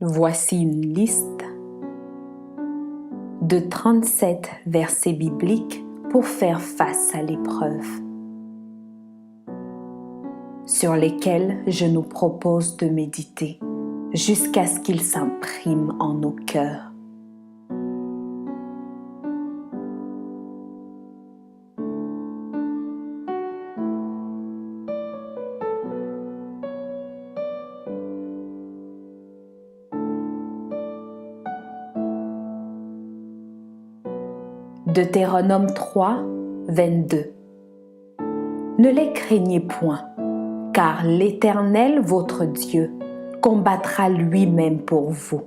Voici une liste de 37 versets bibliques pour faire face à l'épreuve, sur lesquels je nous propose de méditer jusqu'à ce qu'ils s'impriment en nos cœurs. Deutéronome 3, 22. Ne les craignez point, car l'Éternel, votre Dieu, combattra lui-même pour vous.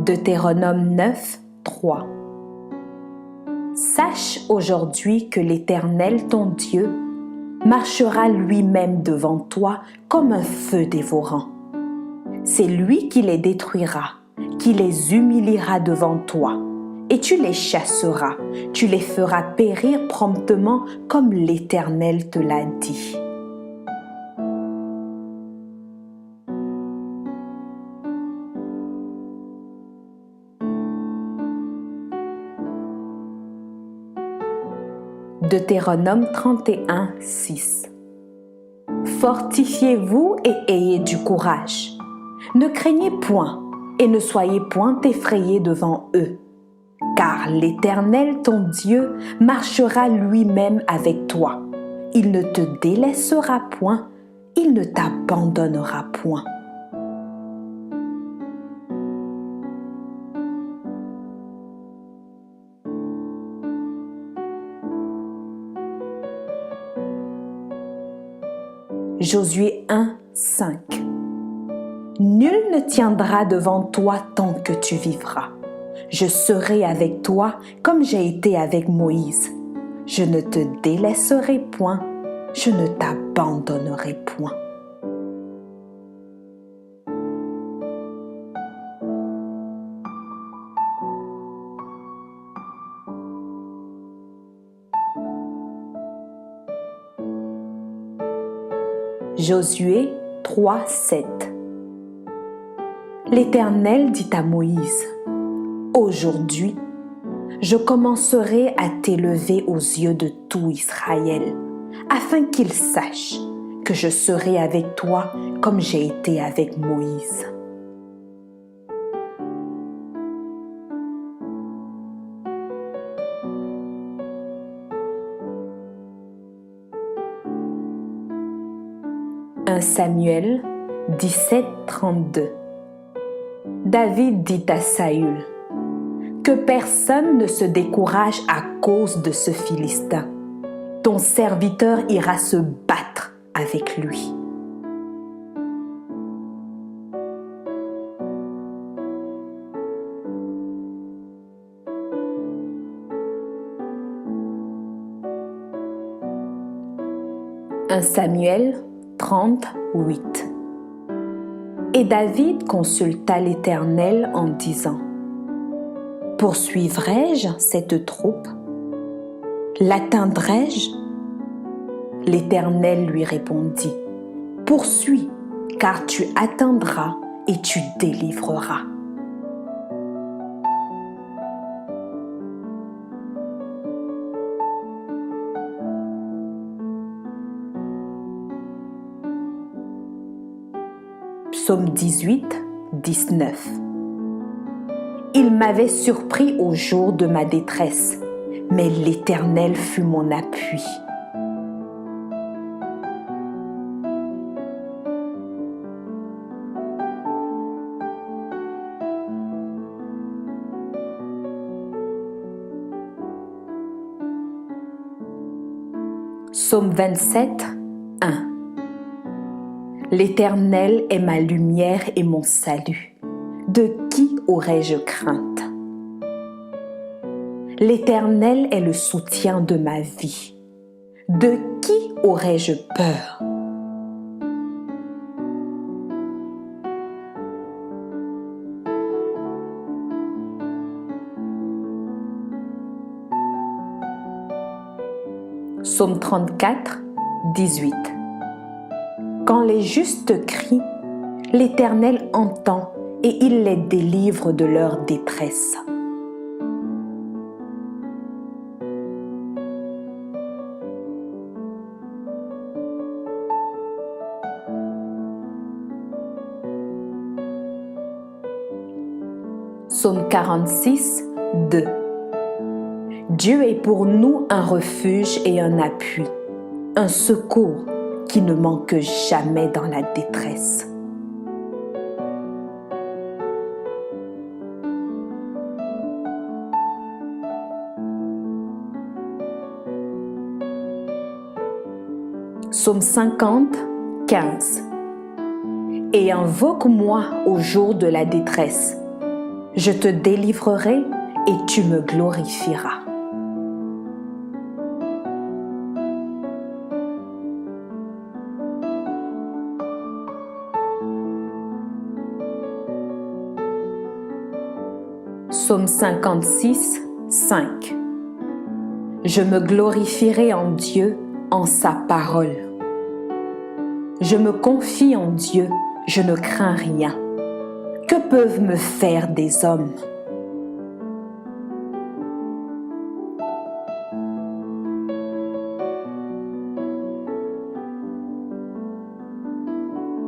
Deutéronome 9, 3. Sache aujourd'hui que l'Éternel, ton Dieu, marchera lui-même devant toi comme un feu dévorant. C'est lui qui les détruira, qui les humiliera devant toi, et tu les chasseras, tu les feras périr promptement comme l'Éternel te l'a dit. Deutéronome 31, 6. Fortifiez-vous et ayez du courage. Ne craignez point et ne soyez point effrayés devant eux, car l'Éternel ton Dieu marchera lui-même avec toi. Il ne te délaissera point, il ne t'abandonnera point. Josué 1, 5. Nul ne tiendra devant toi tant que tu vivras. Je serai avec toi comme j'ai été avec Moïse. Je ne te délaisserai point, je ne t'abandonnerai point. Josué 3, 7. L'Éternel dit à Moïse: Aujourd'hui, je commencerai à t'élever aux yeux de tout Israël, afin qu'ils sachent que je serai avec toi comme j'ai été avec Moïse. « 1 Samuel 17, 32. David dit à Saül: Que personne ne se décourage à cause de ce Philistin. Ton serviteur ira se battre avec lui. « 1 Samuel 38. Et David consulta l'Éternel en disant: Poursuivrai-je cette troupe? L'atteindrai-je? L'Éternel lui répondit: Poursuis, car tu atteindras et tu délivreras. Psaume 18, 19. Il m'avait surpris au jour de ma détresse, mais l'Éternel fut mon appui. Psaume 27, 1. L'Éternel est ma lumière et mon salut. De qui aurais-je crainte? L'Éternel est le soutien de ma vie. De qui aurais-je peur? Psaume 34, 18. Quand les justes crient, l'Éternel entend et il les délivre de leur détresse. Psaume 46, 2. Dieu est pour nous un refuge et un appui, un secours qui ne manque jamais dans la détresse. Psaume 50, 15. Et invoque-moi au jour de la détresse. Je te délivrerai et tu me glorifieras. Psaume 56, 5. Je me glorifierai en Dieu, en sa parole. Je me confie en Dieu, je ne crains rien. Que peuvent me faire des hommes?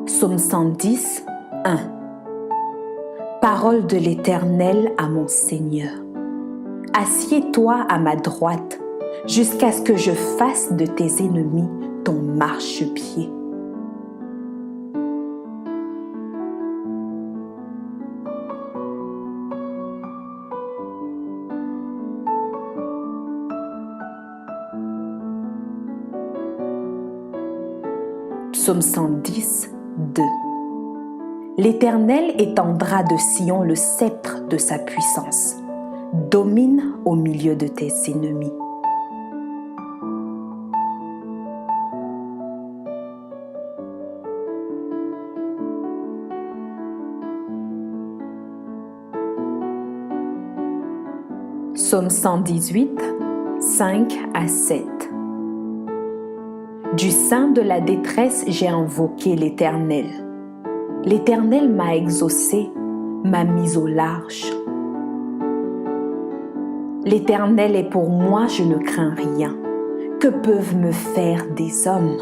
Psaume 110, 1. Parole de l'Éternel à mon Seigneur. Assieds-toi à ma droite, jusqu'à ce que je fasse de tes ennemis ton marchepied. Psaume 110, 2. L'Éternel étendra de Sion le sceptre de sa puissance. Domine au milieu de tes ennemis. Psaume 118, 5 à 7. Du sein de la détresse, j'ai invoqué l'Éternel. L'Éternel m'a exaucé, m'a mis au large. L'Éternel est pour moi, je ne crains rien. Que peuvent me faire des hommes?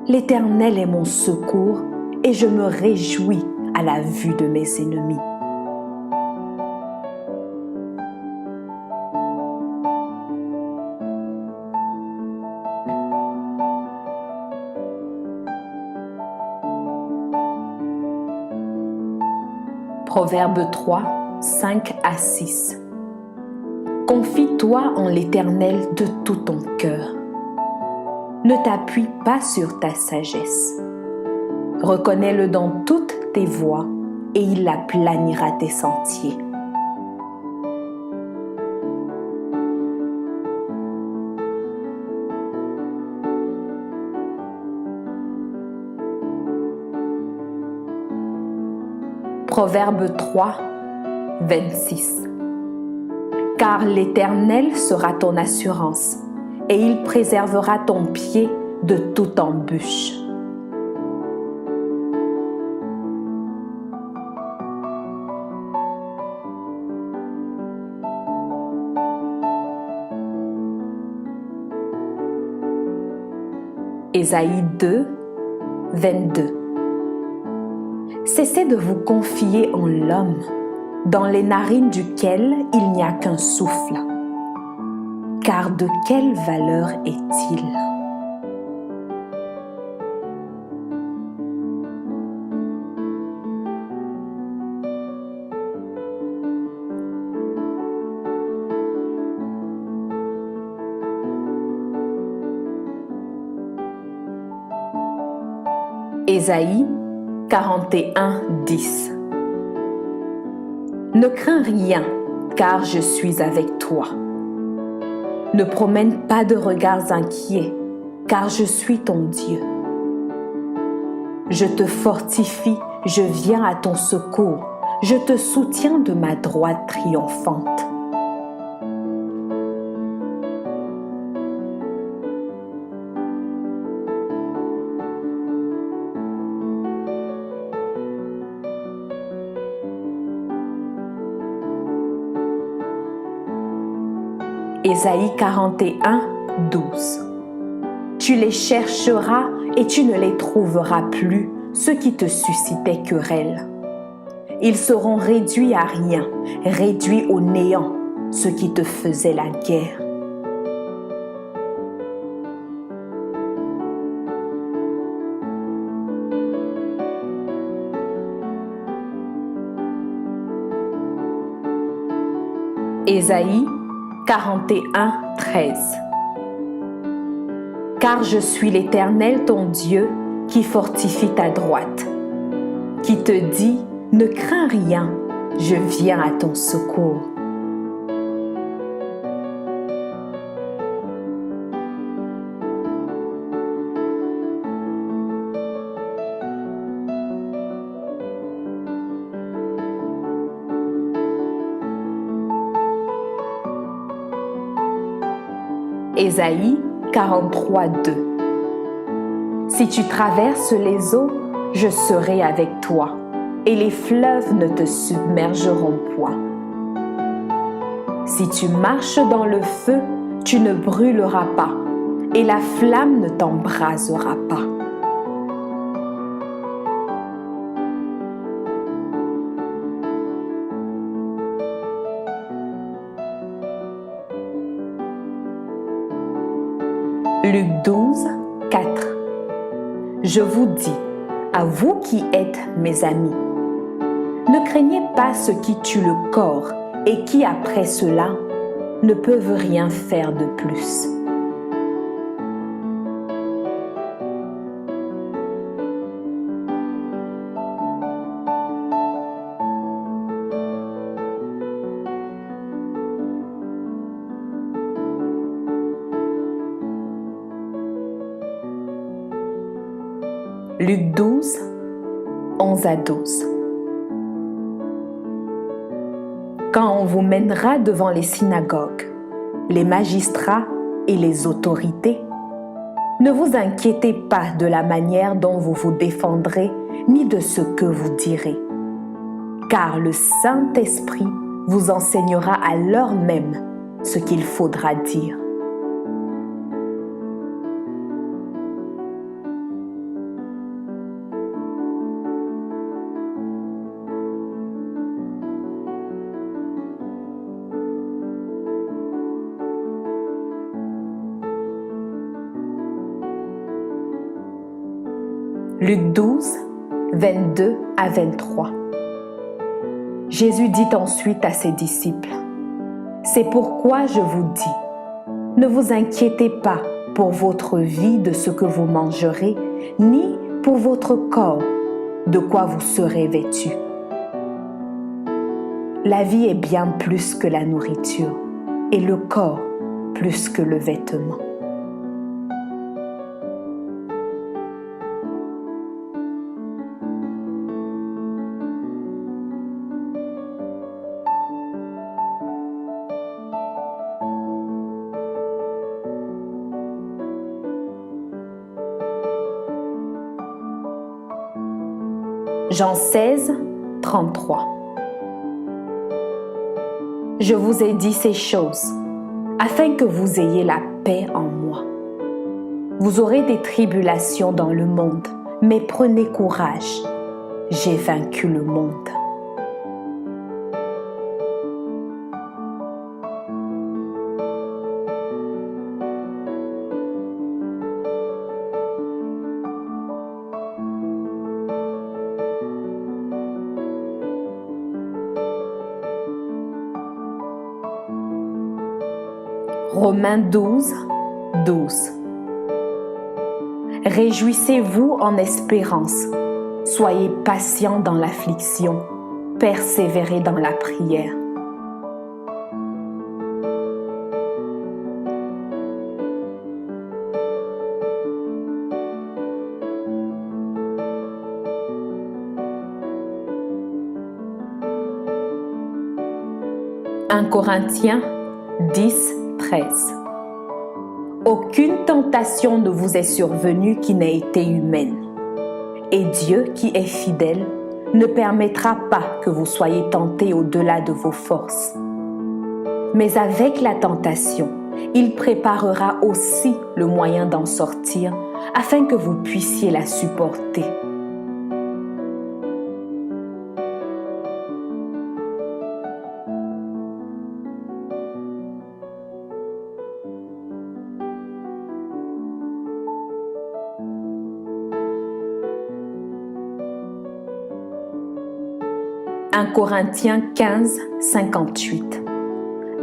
L'Éternel est mon secours et je me réjouis à la vue de mes ennemis. Proverbe 3, 5 à 6. Confie-toi en l'Éternel de tout ton cœur. Ne t'appuie pas sur ta sagesse. Reconnais-le dans toutes tes voies et il aplanira tes sentiers. Proverbe 3, 26. Car l'Éternel sera ton assurance, et il préservera ton pied de toute embûche. Ésaïe 2, 22. Cessez de vous confier en l'homme, dans les narines duquel il n'y a qu'un souffle. Car de quelle valeur est-il? Ésaïe 41, 10. Ne crains rien, car je suis avec toi. Ne promène pas de regards inquiets, car je suis ton Dieu. Je te fortifie, je viens à ton secours, je te soutiens de ma droite triomphante. Ésaïe 41, 12. Tu les chercheras et tu ne les trouveras plus, ceux qui te suscitaient querelle. Ils seront réduits à rien, réduits au néant, ceux qui te faisaient la guerre. Ésaïe 41, 13. Car je suis l'Éternel ton Dieu qui fortifie ta droite, qui te dit, ne crains rien, je viens à ton secours. Ésaïe 43, 2. Si tu traverses les eaux, je serai avec toi, et les fleuves ne te submergeront point. Si tu marches dans le feu, tu ne brûleras pas, et la flamme ne t'embrasera pas. Luc 12, 4. Je vous dis, à vous qui êtes mes amis, ne craignez pas ceux qui tuent le corps et qui, après cela, ne peuvent rien faire de plus. Luc 12, 11 à 12. Quand on vous mènera devant les synagogues, les magistrats et les autorités, ne vous inquiétez pas de la manière dont vous vous défendrez, ni de ce que vous direz, car le Saint-Esprit vous enseignera à l'heure même ce qu'il faudra dire. Luc 12, 22 à 23. Jésus dit ensuite à ses disciples, « C'est pourquoi je vous dis, ne vous inquiétez pas pour votre vie de ce que vous mangerez, ni pour votre corps de quoi vous serez vêtus. La vie est bien plus que la nourriture, et le corps plus que le vêtement. » Jean 16, 33. Je vous ai dit ces choses, afin que vous ayez la paix en moi. Vous aurez des tribulations dans le monde, mais prenez courage, j'ai vaincu le monde. Romains 12, 12. Réjouissez-vous en espérance, soyez patients dans l'affliction, persévérez dans la prière. « 1 Corinthiens 10, 13. Aucune tentation ne vous est survenue qui n'ait été humaine. Et Dieu, qui est fidèle, ne permettra pas que vous soyez tentés au-delà de vos forces. Mais avec la tentation, il préparera aussi le moyen d'en sortir afin que vous puissiez la supporter. « 1 Corinthiens 15, 58 »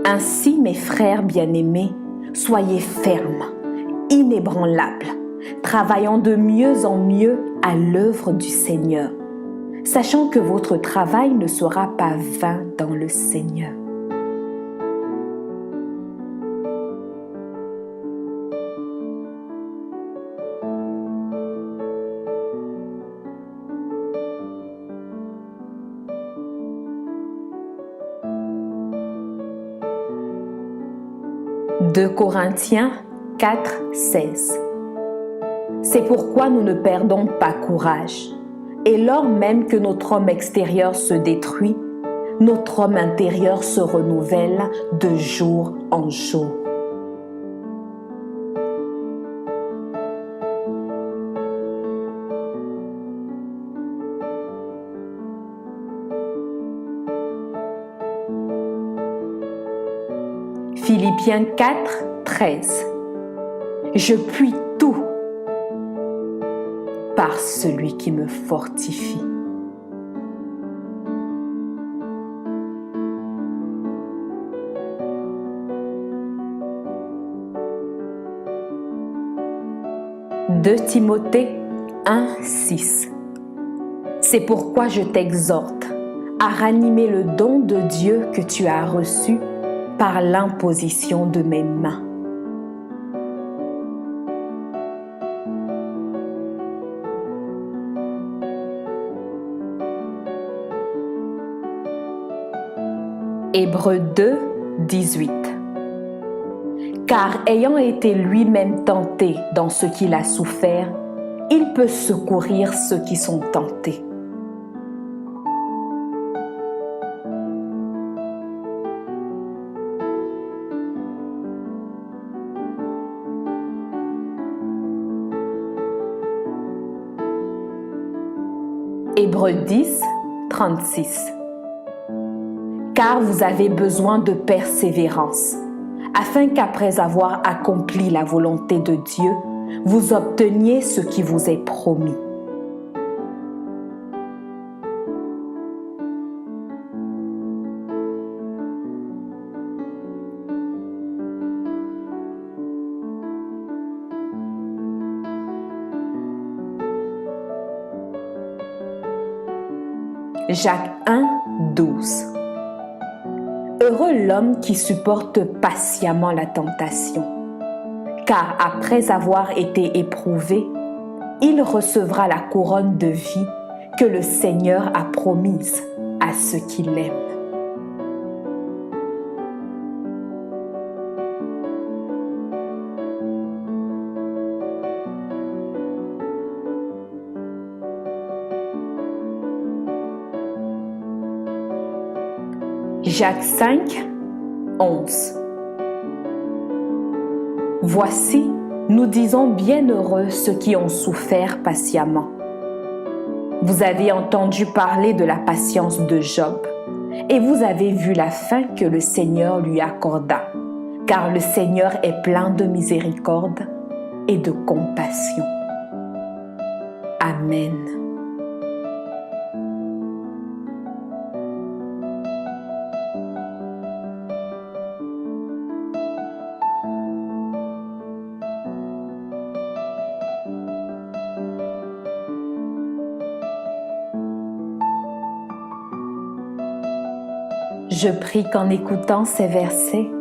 Ainsi, mes frères bien-aimés, soyez fermes, inébranlables, travaillant de mieux en mieux à l'œuvre du Seigneur, sachant que votre travail ne sera pas vain dans le Seigneur. « 2 Corinthiens 4, 16 » C'est pourquoi nous ne perdons pas courage. Et lors même que notre homme extérieur se détruit, notre homme intérieur se renouvelle de jour en jour. Philippiens 4, 13 Je puis tout par celui qui me fortifie. « 2 Timothée 1, 6 C'est pourquoi je t'exhorte à ranimer le don de Dieu que tu as reçu par l'imposition de mes mains. Hébreux 2, 18 Car ayant été lui-même tenté dans ce qu'il a souffert, il peut secourir ceux qui sont tentés. Hébreux 10, 36 Car vous avez besoin de persévérance, afin qu'après avoir accompli la volonté de Dieu, vous obteniez ce qui vous est promis. Jacques 1, 12 Heureux l'homme qui supporte patiemment la tentation, car après avoir été éprouvé, il recevra la couronne de vie que le Seigneur a promise à ceux qui l'aiment. Jacques 5, 11 Voici, nous disons bienheureux ceux qui ont souffert patiemment. Vous avez entendu parler de la patience de Job, et vous avez vu la fin que le Seigneur lui accorda, car le Seigneur est plein de miséricorde et de compassion. Amen. Je prie qu'en écoutant ces versets,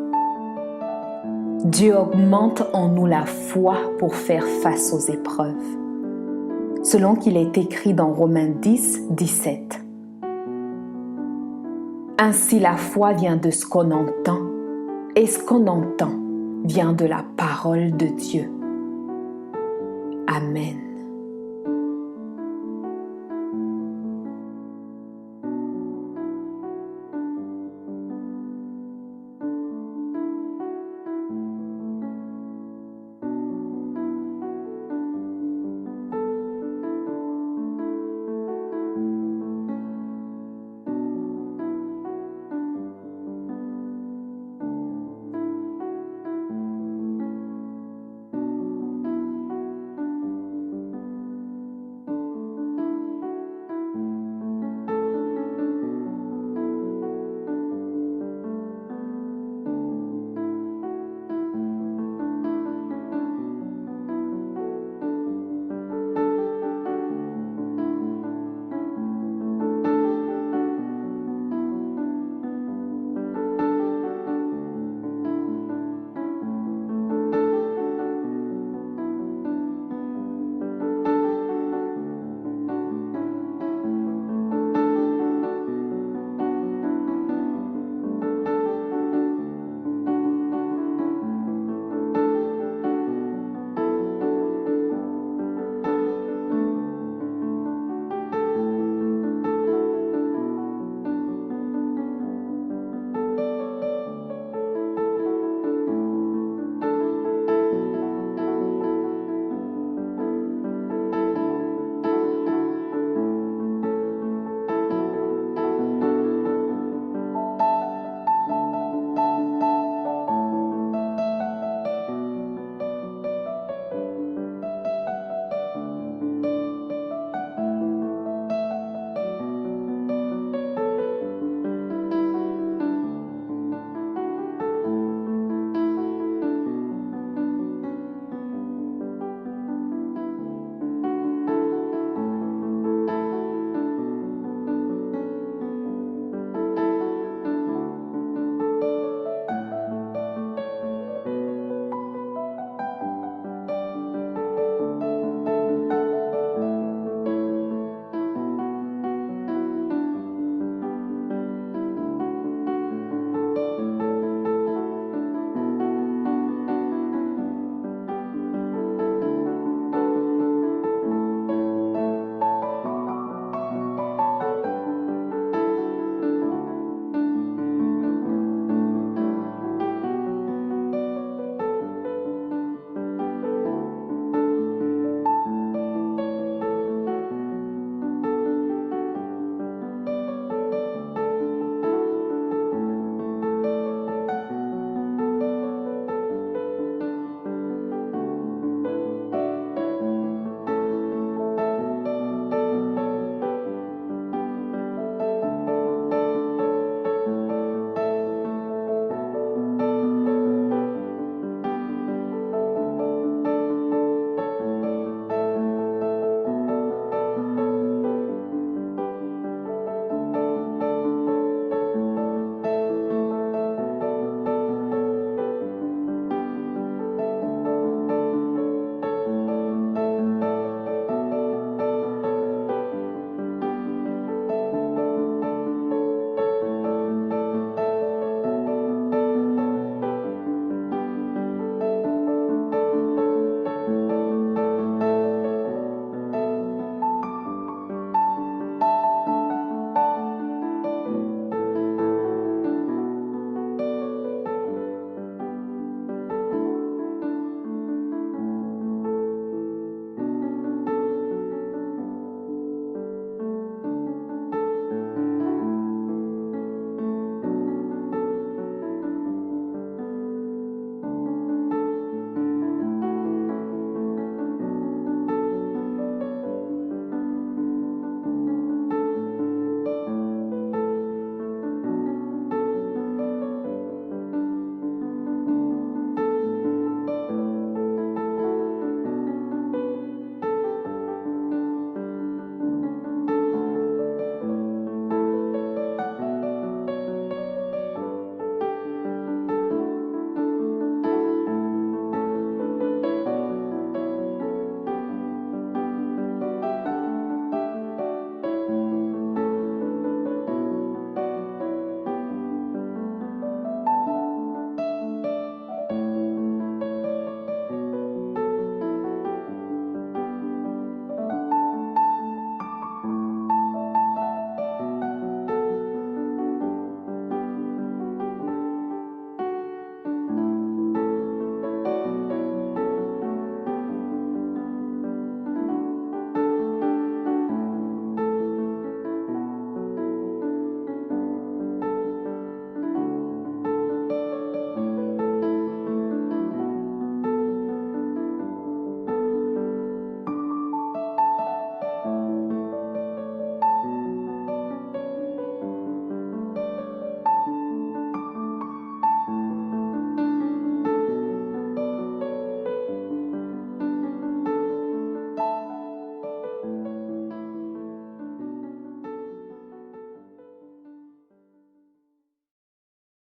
Dieu augmente en nous la foi pour faire face aux épreuves, selon qu'il est écrit dans Romains 10, 17. Ainsi la foi vient de ce qu'on entend, et ce qu'on entend vient de la parole de Dieu. Amen.